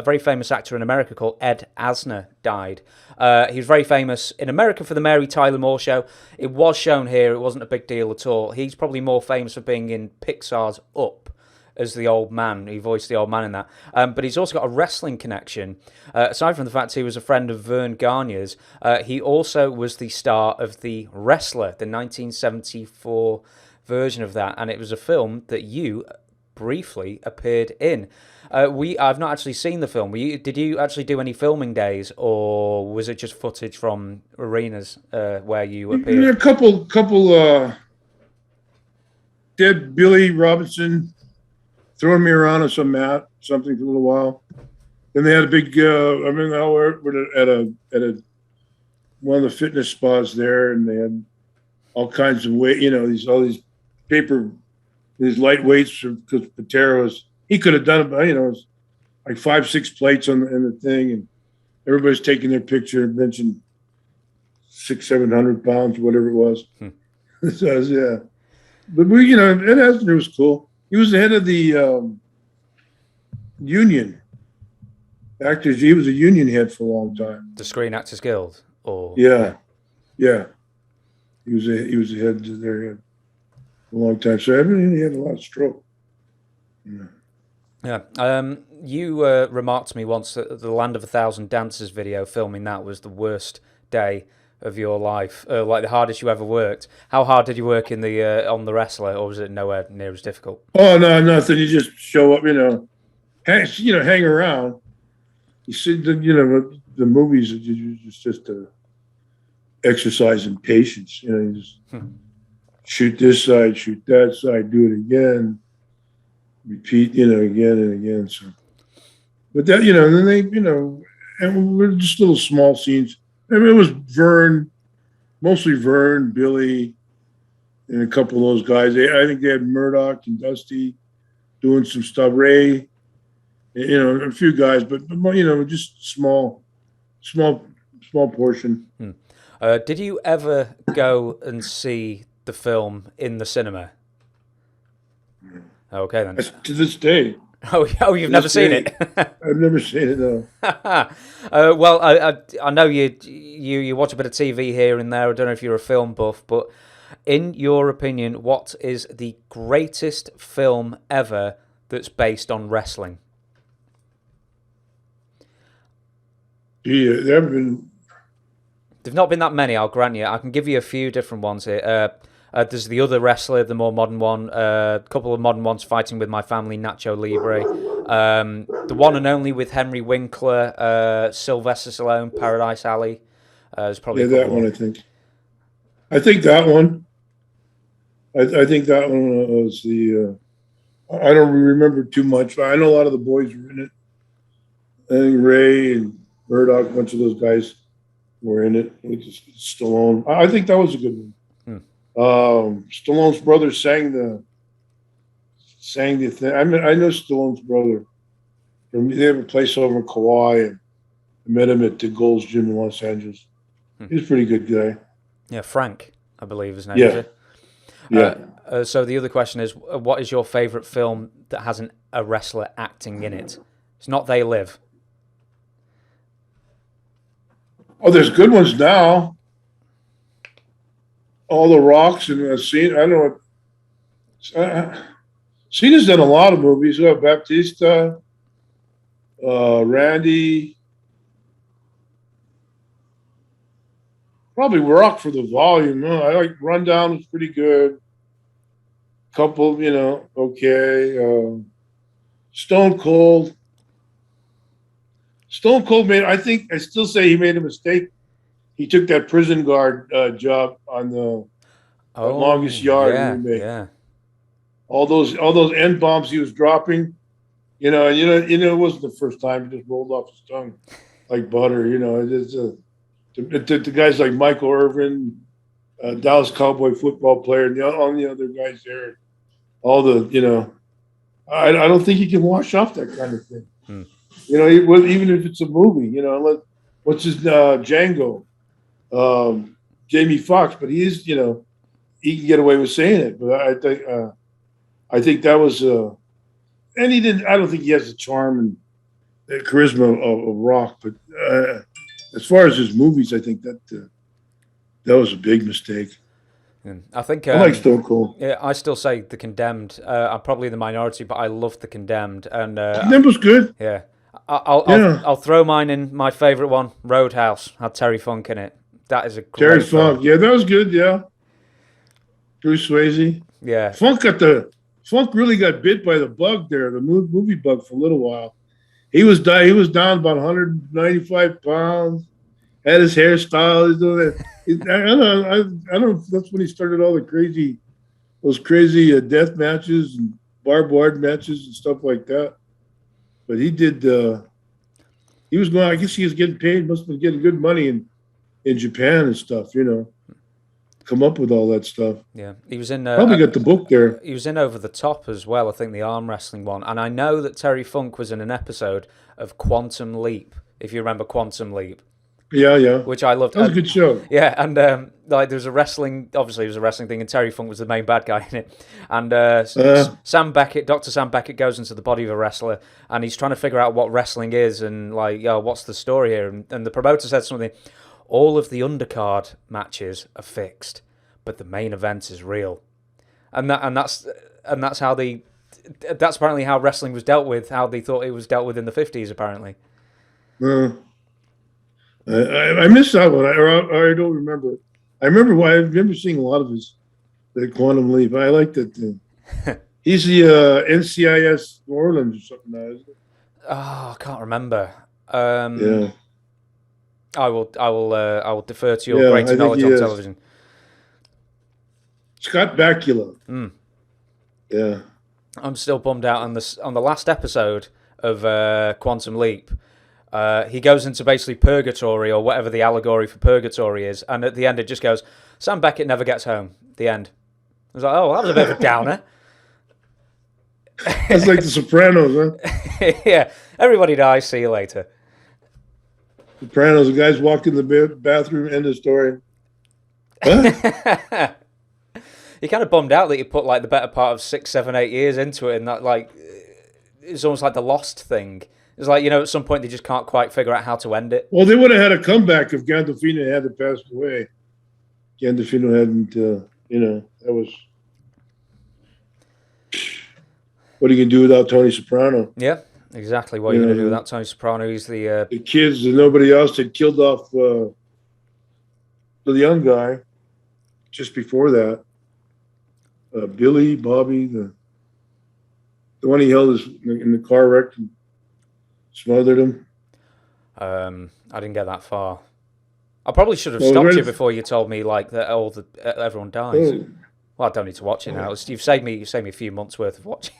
very famous actor in America called Ed Asner died. He was very famous in America for the Mary Tyler Moore Show. It was shown here. It wasn't a big deal at all. He's probably more famous for being in Pixar's Up as the old man. He voiced the old man in that. But he's also got a wrestling connection. Aside from the fact he was a friend of Vern Gagne's, he also was the star of The Wrestler, the 1974 version of that. And it was a film that you briefly appeared in. I've not actually seen the film. Did you actually do any filming days, or was it just footage from arenas where you appeared? A couple. Did Billy Robinson throwing me around on some mat, something for a little while. Then they had a big. We're at one of the fitness spas there, and they had all kinds of weight. All these paper. His light weights because Patero's, he could have done it, but it was like 5-6 plates in the thing, and everybody's taking their picture and benching 600-700 pounds, whatever it was. So yeah, but Ed Asner was cool. He was the head of the union actors. He was a union head for a long time. The Screen Actors Guild, or yeah. He was the head of their head. A long time. So he had a lot of stroke. Yeah. You remarked to me once that the Land of a Thousand Dances video, filming that was the worst day of your life, like the hardest you ever worked. How hard did you work in the on The Wrestler, or was it nowhere near as difficult? Oh no, nothing. You just show up, hang around. You see, the movies is just a exercise in patience. You just. Shoot this side, shoot that side, do it again, repeat, again and again. So, but that, then they, and we're just little small scenes. I mean, it was mostly Vern, Billy, and a couple of those guys. I think they had Murdoch and Dusty doing some stuff. Ray, a few guys, but just small portion. Did you ever go and see the film in the cinema? Okay, then. To this day. Oh, you've never seen it? I've never seen it, no. Well, I know you watch a bit of TV here and there. I don't know if you're a film buff, but in your opinion, what is the greatest film ever that's based on wrestling? Gee, there have been... There've not been that many, I'll grant you. I can give you a few different ones here. There's The Other Wrestler, the more modern one. A couple of modern ones, Fighting With My Family, Nacho Libre. The one and only with Henry Winkler, Sylvester Stallone, Paradise Alley. Is probably that one, I think. I think that one. I think that one was the... I don't remember too much, but I know a lot of the boys were in it. I think Ray and Murdoch, a bunch of those guys were in it. Stallone. I think that was a good one. Stallone's brother sang the thing. I know Stallone's brother. They have a place over in Kauai, and I met him at the Gold's Gym in Los Angeles. He's a pretty good guy. Yeah, Frank, I believe his name is. Yeah. So the other question is, what is your favorite film that has a wrestler acting in it? It's not They Live. Oh, there's good ones now. All the Rocks and Cena. I don't know. Cena's done a lot of movies. Baptista, Randy. Probably Rock for the volume. I like Rundown was pretty good. Couple, okay. Stone Cold. Stone Cold I still say he made a mistake. He took that prison guard job on the Longest Yard remake. Yeah. All those N bombs he was dropping, it wasn't the first time. It just rolled off his tongue like butter. The guys like Michael Irvin, Dallas Cowboy football player, and all the other guys there. All the I don't think he can wash off that kind of thing. Even if it's a movie, what's his Django. Jamie Foxx, but he can get away with saying it. But I think that was, and he didn't. I don't think he has the charm and charisma of Rock. But as far as his movies, I think that was a big mistake. I think I like Stone Cold. Yeah, I still say The Condemned. I'm probably the minority, but I love The Condemned, and That was good. yeah, Yeah. I'll throw mine in. My favorite one, Roadhouse, had Terry Funk in it. That is a Terry great film. Funk. Yeah, that was good. Yeah. Bruce Swayze. Yeah, Funk really got bit by the bug there, the movie bug for a little while. He was down about 195 pounds. Had his hairstyle. He's doing that. I don't know. That's when he started all those crazy death matches and barbed wire matches and stuff like that. But he did. He was going. I guess he was getting paid. Must have been getting good money in Japan and stuff. Come up with all that stuff. yeah. He was in. Probably got the book there. He was in Over the Top as well. I think the arm wrestling one, and I know that Terry Funk was in an episode of Quantum Leap. If you remember Quantum Leap. Yeah. Which I loved. That was a good show. Yeah, and like there was a wrestling, obviously it was a wrestling thing, and Terry Funk was the main bad guy in it. And Dr. Sam Beckett goes into the body of a wrestler, and he's trying to figure out what wrestling is, and like, what's the story here? And the promoter said something, all of the undercard matches are fixed, but the main event is real. And that's apparently how wrestling was dealt with, how they thought it was dealt with in the 50s, apparently. I missed that one. I don't remember. I remember seeing a lot of the Quantum Leap. I liked it. He's the NCIS New Orleans or something now, isn't it? Oh, I can't remember. Yeah. I will defer to your greater knowledge on television. Scott Bakula. Yeah. I'm still bummed out on the last episode of Quantum Leap. He goes into basically purgatory or whatever the allegory for purgatory is, and at the end it just goes, Sam Beckett never gets home. The end. I was like, oh, that was a bit of a downer. That's like The Sopranos, huh? Yeah, everybody dies. See you later. Sopranos, the guys walk in the bathroom, end of story. What? You're kind of bummed out that you put like the better part of 6, 7, 8 years into it, and that like it's almost like the Lost thing. It's like, at some point they just can't quite figure out how to end it. Well, they would have had a comeback if Gandolfino hadn't passed away. Gandolfino hadn't, that was. What are you going to do without Tony Soprano? Yeah, exactly. What are you going to do without Tony Soprano? He's the kids and nobody else had killed off the young guy just before that. Billy, Bobby, the one he held in the car wreck and smothered him. I didn't get that far. I probably should have stopped you before you told me like that everyone dies. Well, I don't need to watch it now. You've saved me a few months worth of watching.